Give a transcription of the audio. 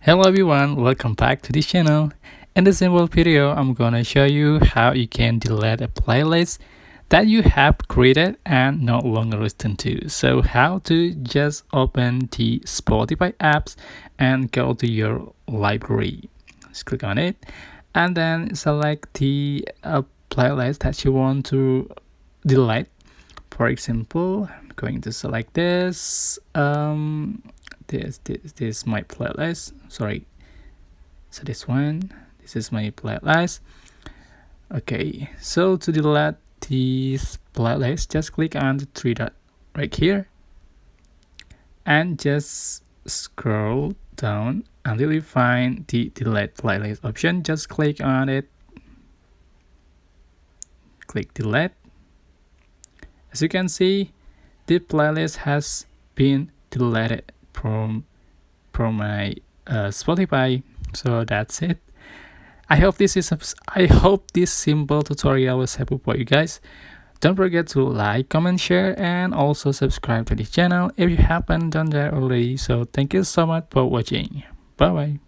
Hello everyone, welcome back to this channel. In this simple video, I'm gonna show you how you can delete a playlist that you have created and no longer listen to. So how to just open the Spotify apps and go to your library. Just click on it and then select the playlist that you want to delete. For example, I'm going to select this. This is my playlist. Sorry. So this is my playlist. Okay. So to delete this playlist, just click on the three dot right here, and just scroll down until you find the delete playlist option. Just click on it. Click delete. As you can see, the playlist has been deleted from my Spotify. So that's it. I hope this simple tutorial was helpful for you guys. Don't forget to like, comment, share, and also subscribe to this channel if you haven't done that already. So thank you so much for watching. Bye bye.